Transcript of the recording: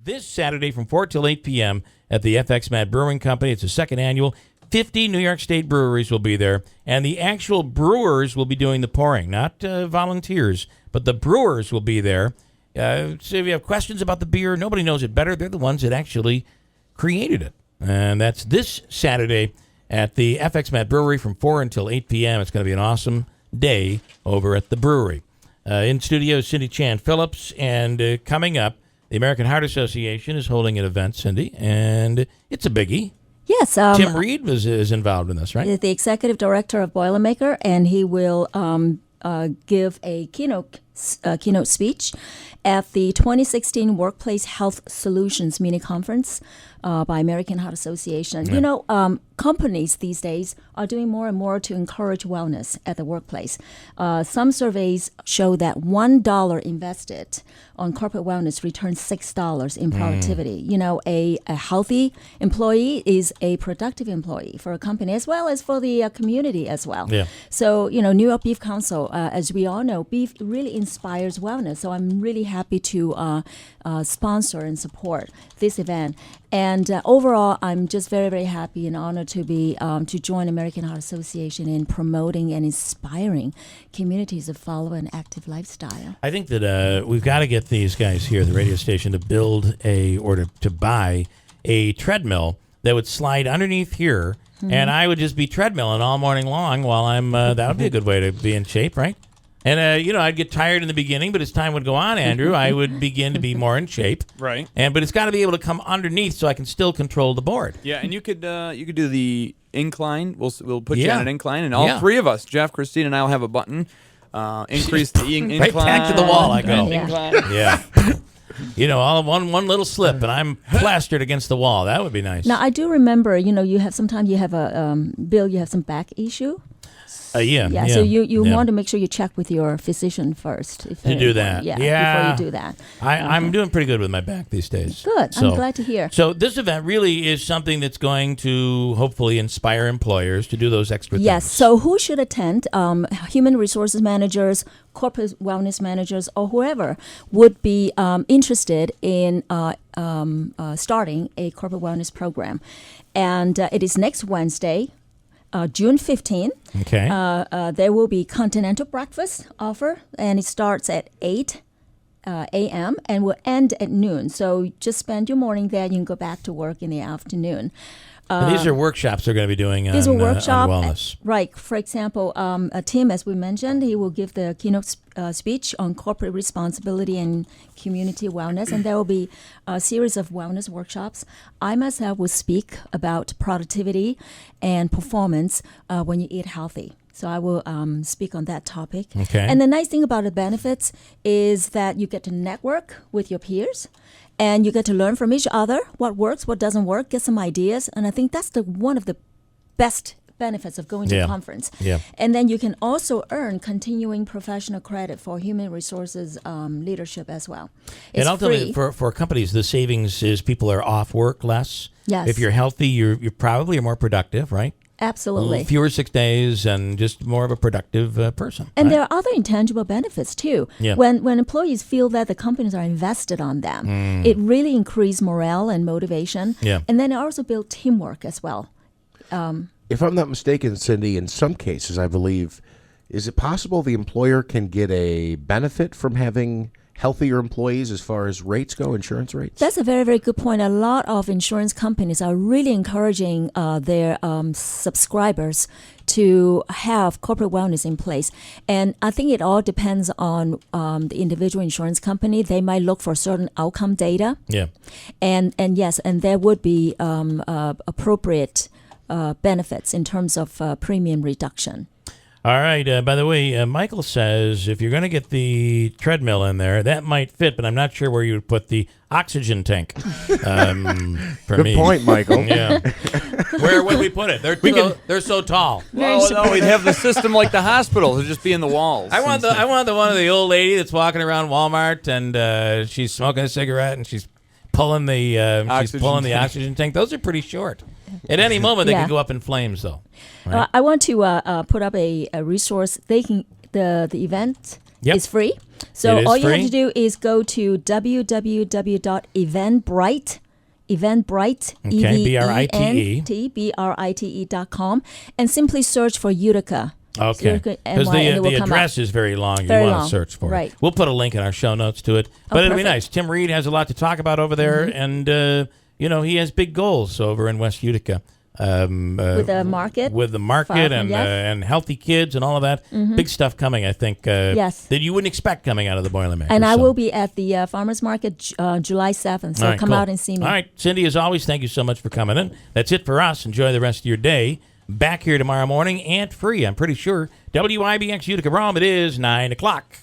this Saturday from 4 till 8 p.m. at the FX Mat Brewing Company. It's the second annual. 50 New York State breweries will be there, and the actual brewers will be doing the pouring, not volunteers, but the brewers will be there. So if you have questions about the beer, nobody knows it better. They're the ones that actually created it. And that's this Saturday at the FX Mat Brewery from 4 until 8 p.m. It's going to be an awesome day over at the brewery. In studio, Cindy Chan Phillips, and coming up, the American Heart Association is holding an event, Cindy, and it's a biggie. Yes. Tim Reed is involved in this, right? The executive director of Boilermaker, and he will give a keynote speech at the 2016 Workplace Health Solutions mini conference by American Heart Association. Yeah. You know, companies these days are doing more and more to encourage wellness at the workplace. Some surveys show that $1 invested on corporate wellness returns $6 in productivity. You know, a healthy employee is a productive employee for a company as well as for the community as well. Yeah. So, you know, New York Beef Council, as we all know, beef really inspires wellness. So I'm really happy to sponsor and support this event. And overall, I'm just very, very happy and honored to be to join American Heart Association in promoting and inspiring communities to follow an active lifestyle. I think that we've got to get these guys here, the radio station, to build to buy a treadmill that would slide underneath here, and I would just be treadmilling all morning long while I'm. That would be a good way to be in shape, right? And, I'd get tired in the beginning, but as time would go on, Andrew, I would begin to be more in shape. Right. But it's got to be able to come underneath so I can still control the board. Yeah, and you could do the incline. We'll put you on an incline, and all Yeah. three of us, Jeff, Christine, and I will have a button. Increase the incline. Right back to the wall I go. Yeah. Incline. Yeah. All in one little slip, and I'm plastered against the wall. That would be nice. Now, I do remember, you have sometimes you have a Bill, you have some back issue. Yeah. So you want to make sure you check with your physician first. To do that. Yeah, Yeah. before you do that. I'm doing pretty good with my back these days. Good. I'm glad to hear. So this event really is something that's going to hopefully inspire employers to do those extra things. Yes. So who should attend? Human resources managers, corporate wellness managers, or whoever would be interested in starting a corporate wellness program. And it is next Wednesday, June 15th. Okay. There will be continental breakfast offer, and it starts at 8 a.m. and will end at noon. So just spend your morning there. You can go back to work in the afternoon. And these are workshops they're going to be doing on, These are on workshops, wellness. right? For example, Tim, as we mentioned, he will give the keynote speech on corporate responsibility and community wellness, and there will be a series of wellness workshops. I myself will speak about productivity and performance when you eat healthy. So I will speak on that topic. Okay. And the nice thing about the benefits is that you get to network with your peers. And you get to learn from each other what works, what doesn't work, get some ideas. And I think that's one of the best benefits of going to a conference. Yeah. And then you can also earn continuing professional credit for human resources leadership as well. It's And ultimately, free. for companies, the savings is people are off work less. Yes. If you're healthy, you're probably more productive, right? Absolutely. Fewer sick days and just more of a productive person. And right? there are other intangible benefits too. Yeah. When employees feel that the companies are invested on them, it really increases morale and motivation. Yeah. And then it also builds teamwork as well. If I'm not mistaken, Cindy, in some cases, I believe, is it possible the employer can get a benefit from having healthier employees as far as rates go, insurance rates? That's a very, very good point. A lot of insurance companies are really encouraging their subscribers to have corporate wellness in place. And I think it all depends on the individual insurance company. They might look for certain outcome data. Yeah. And yes, and there would be appropriate benefits in terms of premium reduction. All right. By the way, Michael says if you're going to get the treadmill in there, that might fit, but I'm not sure where you would put the oxygen tank. For Good me. point, Michael. Yeah. Where would we put it? They're so tall. Oh, no, we'd have the system like the hospital. It'd just be in the walls. I want the one of the old lady that's walking around Walmart and she's smoking a cigarette and she's pulling the oxygen tank. Those are pretty short. At any moment, they Yeah. could go up in flames, though. Right? I want to put up a resource. The event Yep. is free. So It is all you have free? to do is go to www.eventbrite, Okay, BRITE.com, and simply search for Utica. Okay, Utica, because NY, and it will the come address up. is very long. You Very want to long. search for Right. it. We'll put a link in our show notes to it. But it'll be perfect. nice. Tim Reed has a lot to talk about over there, and he has big goals over in West Utica. With the market? With the market Farm, yes. and healthy kids and all of that. Big stuff coming, I think, Yes. that you wouldn't expect coming out of the Boilermaker. And I So- will be at the farmers market July 7th, so All right, come cool. out and see me. All right, Cindy, as always, thank you so much for coming in. That's it for us. Enjoy the rest of your day. Back here tomorrow morning and free, I'm pretty sure. WIBX Utica Rome, it is 9 o'clock.